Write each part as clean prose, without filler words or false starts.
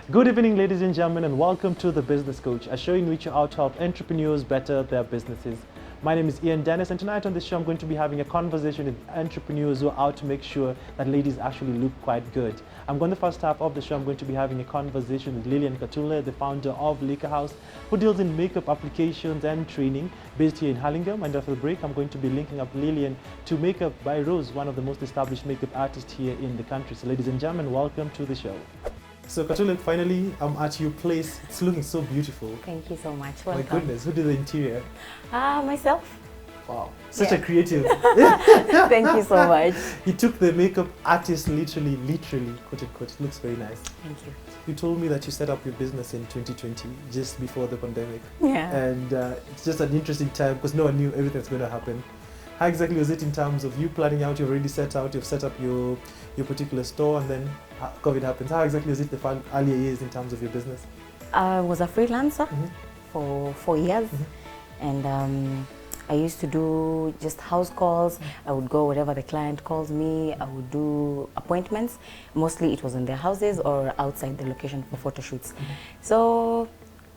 Good evening, ladies and gentlemen, and welcome to The Business Coach, a show in which you how to help entrepreneurs better their businesses. My name is Ian Dennis, and tonight on this show, I'm going to be having a conversation with entrepreneurs who are out to make sure that ladies actually look quite good. I'm going to first half of the show, I'm going to be having a conversation with Lillian Katule, the founder of Liquor House, who deals in makeup applications and training based here in Hurlingham. And after the break, I'm going to be linking up Lillian to Makeup by Rose, one of the most established makeup artists here in the country. So ladies and gentlemen, welcome to the show. So Katule, finally I'm at your place. It's looking so beautiful. Thank you so much. Welcome. My goodness, who did the interior? Myself. Wow, such a creative. Thank you so much. You took the makeup artist literally, quote unquote. It looks very nice. Thank you. You told me that you set up your business in 2020, just before the pandemic. Yeah. And it's just an interesting time because no one knew everything's going to happen. How exactly was it in terms of you planning out, you've already set out, you've set up your particular store, and then COVID happens? How exactly was it the earlier years in terms of your business? I was a freelancer for 4 years, and I used to do just house calls. I would go wherever the client calls me. I would do appointments. Mostly it was in their houses or outside the location for photo shoots. So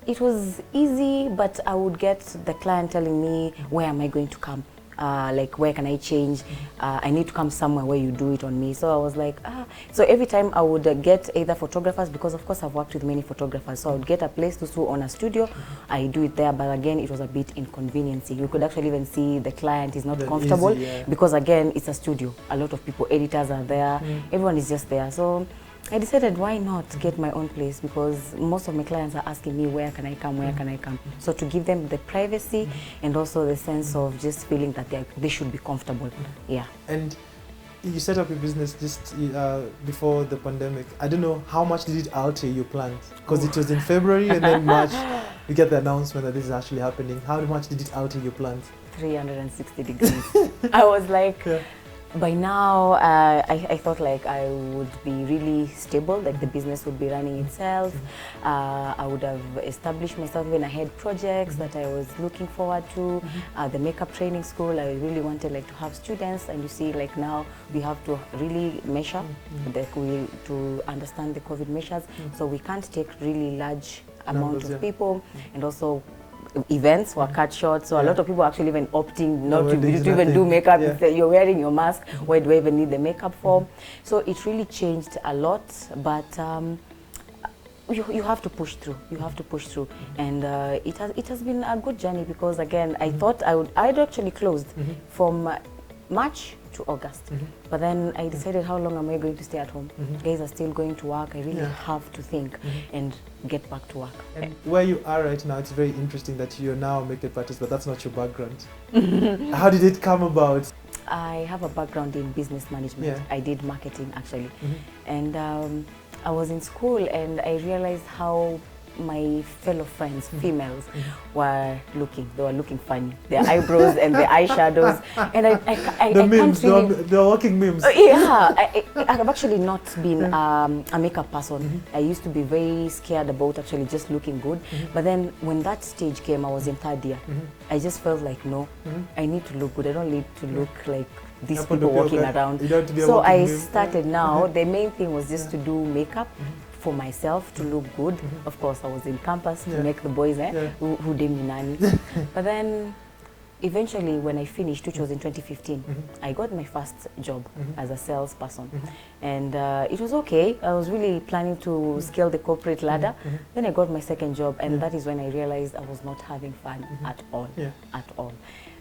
it was easy, but I would get the client telling me, where am I going to come? Like, where can I change? I need to come somewhere where you do it on me. So I was like, So every time I would get either photographers, because of course I've worked with many photographers. So I would get a place to own a studio. I do it there, but again, it was a bit inconveniencing. You could actually even see the client is not comfortable because again, it's a studio. A lot of people, editors are there. Everyone is just there. So I decided, why not get my own place, because most of my clients are asking me, where can I come, where can I come? So to give them the privacy and also the sense of just feeling that they should be comfortable. Yeah. And you set up your business just before the pandemic. I don't know, how much did it alter your plans? Because it was in February and then March, you get the announcement that this is actually happening. How much did it alter your plans? 360 degrees. I was like... By now, I thought like I would be really stable, like the business would be running itself. I would have established myself, even I had projects that I was looking forward to. The makeup training school, I really wanted like to have students, and you see like now we have to really measure to understand the COVID measures. So we can't take really large amount of people, and also events were cut short, so a lot of people actually even opting not to even do makeup. You're wearing your mask, where do I even need the makeup for? So it really changed a lot, but you have to push through. You have to push through, and it has been a good journey, because again, I thought I'd actually closed from March to August, but then I decided, how long am I going to stay at home? Guys are still going to work. I really have to think and get back to work. And where you are right now, it's very interesting that you're now a makeup artist, but that's not your background. How did it come about? I have a background in business management. I did marketing actually, and I was in school and I realized how my fellow friends, females, were looking. They were looking funny. Their eyebrows and the eyeshadows, and the memes, the working memes. I've actually not been a makeup person. I used to be very scared about actually just looking good. But then when that stage came, I was in third year. I just felt like, no, I need to look good. I don't need to look like these people walking around. So I started now. The main thing was just to do makeup for myself, to look good. Of course, I was in campus to make the boys who did me nanny. But then eventually when I finished, which was in 2015, I got my first job as a salesperson. And it was okay. I was really planning to scale the corporate ladder. Then I got my second job, and that is when I realized I was not having fun at all, at all.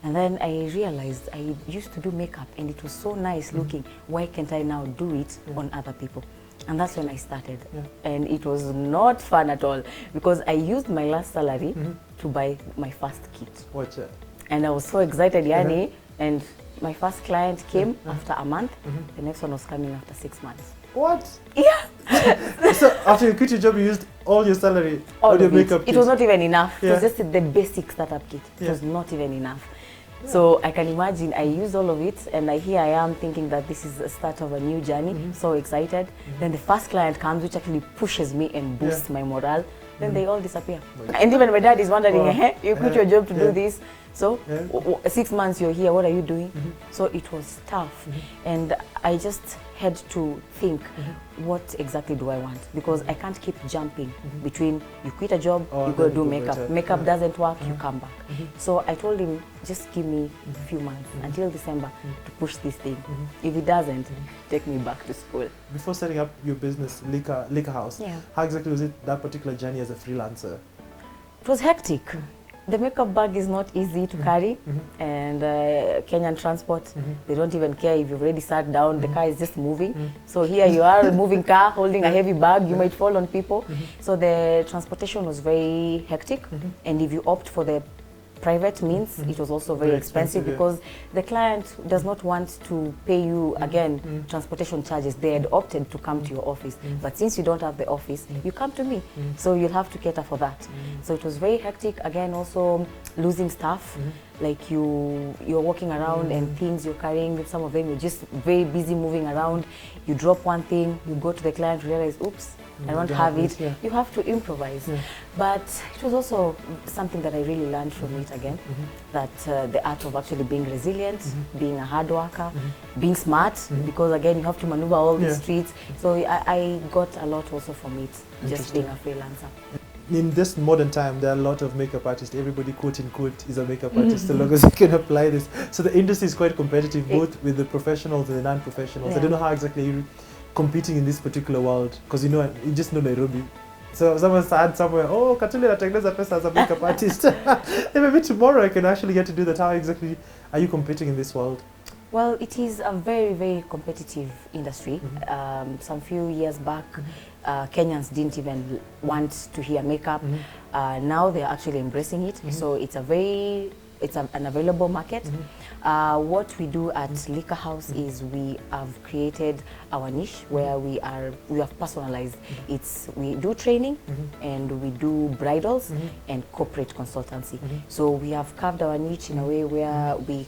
And then I realized I used to do makeup and it was so nice looking. Why can't I now do it on other people? And that's when I started. And it was not fun at all, because I used my last salary to buy my first kit. Watch it. And I was so excited, Yani. And my first client came after a month. The next one was coming after 6 months. What? Yeah. So after you quit your job, you used all your salary, all your makeup kit? It was not even enough. It was just the basic startup kit. It was not even enough. So I can imagine I used all of it, and here I am thinking that this is the start of a new journey, so excited. Then the first client comes, which actually pushes me and boosts my morale. Then they all disappear. And even my dad is wondering, hey, you quit your job to do this. So 6 months you're here, what are you doing? So it was tough. And I just had to think, what exactly do I want? Because I can't keep jumping between you quit a job, you go do makeup. Makeup doesn't work, you come back. So I told him, just give me a few months until December to push this thing. If it doesn't, take me back to school. Before setting up your business, Liquor House, how exactly was it that particular journey as a freelancer? It was hectic. The makeup bag is not easy to carry, and Kenyan transport, they don't even care if you've already sat down, the car is just moving. So here you are, a moving car, holding a heavy bag, you might fall on people. So the transportation was very hectic, and if you opt for the private means, it was also very expensive because the client does not want to pay you, again, transportation charges. They had opted to come to your office, but since you don't have the office, you come to me. So you'll have to cater for that. So it was very hectic. Again, also losing staff. Like you're walking around and things you're carrying, some of them you're just very busy moving around. You drop one thing, you go to the client, realize, oops, I don't have it. You have to improvise. But it was also something that I really learned from it again, that the art of actually being resilient, being a hard worker, being smart, because again, you have to maneuver all the streets. So I got a lot also from it, just being a freelancer. In this modern time, there are a lot of makeup artists. Everybody, quote unquote, is a makeup artist, so long as you can apply this. So the industry is quite competitive, both with the professionals and the non-professionals. I don't know how exactly you're competing in this particular world, because you just know Nairobi. So someone said somewhere, oh, Katuli natengeneza pesa as a makeup artist. And maybe tomorrow I can actually get to do that. How exactly are you competing in this world? Well, it is a very, very competitive industry. Some few years back, Kenyans didn't even want to hear makeup. Now they're actually embracing it. So it's an available market. What we do at Liquor House is we have created our niche where we have personalized. We do training and we do bridals and corporate consultancy. So we have carved our niche in a way where we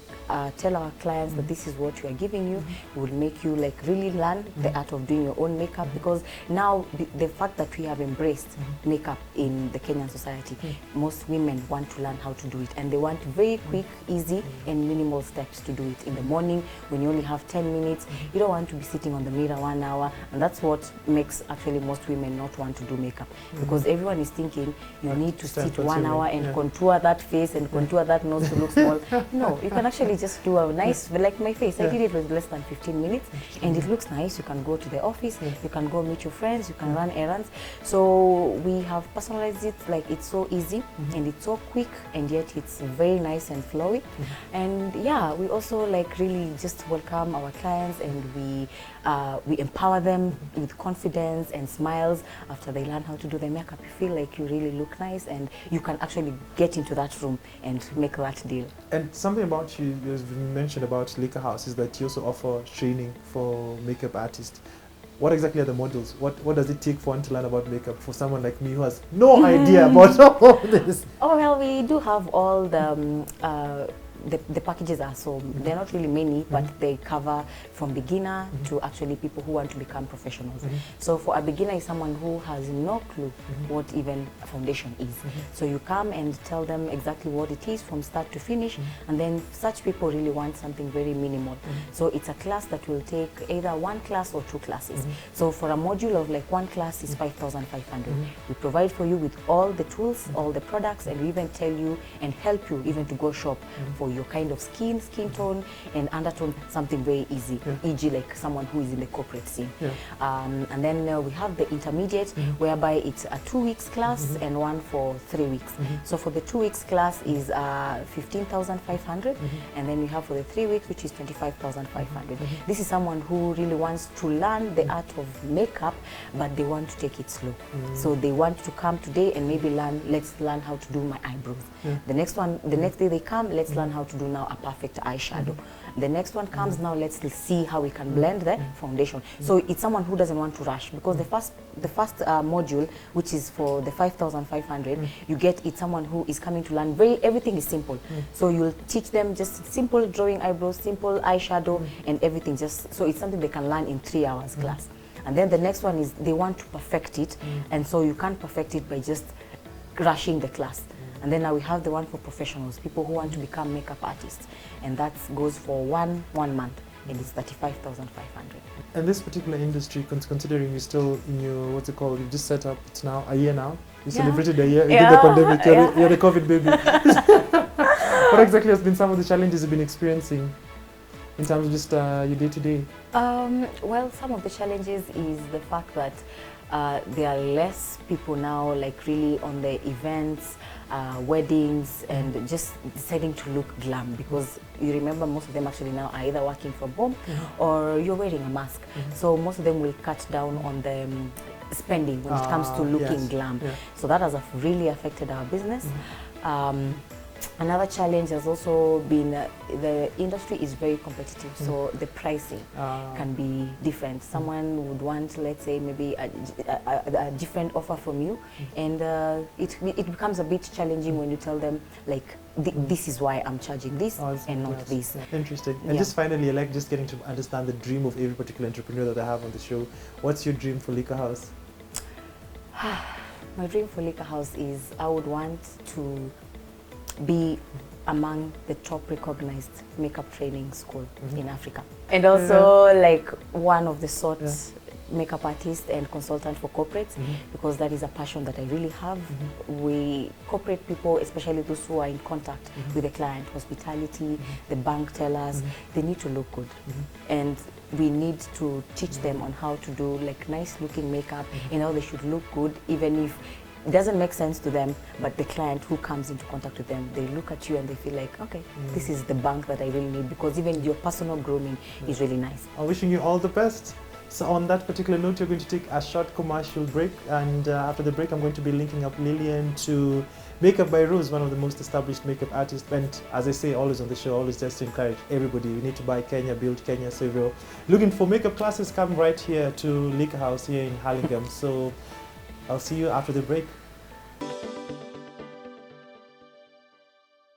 tell our clients that this is what we are giving you. We will make you like really learn the art of doing your own makeup, because now the fact that we have embraced makeup in the Kenyan society, most women want to learn how to do it, and they want very quick, easy and minimal steps to do it. In the morning when you only have 10 minutes, you don't want to be sitting on the mirror 1 hour, and that's what makes actually most women not want to do makeup, because everyone is thinking you need to sit 1 hour and contour that face and contour that nose to look small. No, you can actually just do a nice, like my face, I did it with less than 15 minutes and it looks nice. You can go to the office, you can go meet your friends, you can run errands. So we have personalized it, like it's so easy and it's so quick, and yet it's very nice and flowy. And yeah, we also like really just welcome our clients, and we empower them with confidence and smiles after they learn how to do their makeup. You feel like you really look nice, and you can actually get into that room and make that deal. And something about you mentioned about Liquor House is that you also offer training for makeup artists. What exactly are the modules? What does it take for one to learn about makeup for someone like me who has no idea about all this? Oh, well, we do have all the packages are, so they're not really many, but they cover from beginner to actually people who want to become professionals. So for a beginner is someone who has no clue what even a foundation is. So you come and tell them exactly what it is from start to finish, and then such people really want something very minimal. So it's a class that will take either 1 class or 2 classes. So for a module of like 1 class is 5,500. We provide for you with all the tools, all the products, and we even tell you and help you even to go shop for your kind of skin tone and undertone, something very easy, e.g. like someone who is in the corporate scene. And then we have the intermediate, whereby it's a 2 weeks class and one for 3 weeks. So for the 2 weeks class is 15,500, and then we have for the 3 weeks, which is 25,500. This is someone who really wants to learn the art of makeup, but they want to take it slow. So they want to come today and maybe let's learn how to do my eyebrows. The next day they come, let's learn how to do now a perfect eyeshadow. The next one comes, now let's see how we can blend the foundation. So it's someone who doesn't want to rush, because the first module, which is for the 5,500, you get it someone who is coming to learn everything is simple. So you'll teach them just simple drawing eyebrows, simple eyeshadow, and everything, just so it's something they can learn in 3 hours class. And then the next one is they want to perfect it, and so you can't perfect it by just rushing the class. And then now we have the one for professionals, people who want to become makeup artists, and that goes for one month. and it's 35,500. And this particular industry, considering you're still in your, what's it called, you've just set up, it's now a year now. You celebrated a year, you did the pandemic, you're the COVID baby. What exactly has been some of the challenges you've been experiencing in terms of just your day-to-day? Well, some of the challenges is the fact that there are less people now like really on the events, weddings, and just deciding to look glam, because you remember most of them actually now are either working from home or you're wearing a mask. So most of them will cut down on the spending when it comes to looking glam. So that has really affected our business. Another challenge has also been the industry is very competitive, so the pricing can be different. Someone would want, let's say, maybe a different offer from you, and it becomes a bit challenging when you tell them, like, this is why I'm charging this and not this. Interesting. And just finally, I like just getting to understand the dream of every particular entrepreneur that I have on the show. What's your dream for Liquor House? My dream for Liquor House is I would want to be among the top recognized makeup training school in Africa, and also like one of the sorts makeup artist and consultant for corporates, because that is a passion that I really have. We corporate people, especially those who are in contact with the client, hospitality, the bank tellers, they need to look good, and we need to teach them on how to do like nice looking makeup and how they should look good, even if it doesn't make sense to them, but the client who comes into contact with them, they look at you and they feel like, okay, this is the bank that I really need, because even your personal grooming is really nice. I'm wishing you all the best. So on that particular note, you're going to take a short commercial break, and after the break, I'm going to be linking up Lillian to Makeup by Rose, one of the most established makeup artists. And as I say always on the show, always just to encourage everybody, we need to buy Kenya, build Kenya. So if you're looking for makeup classes, come right here to Liquor House here in Hurlingham. So I'll see you after the break.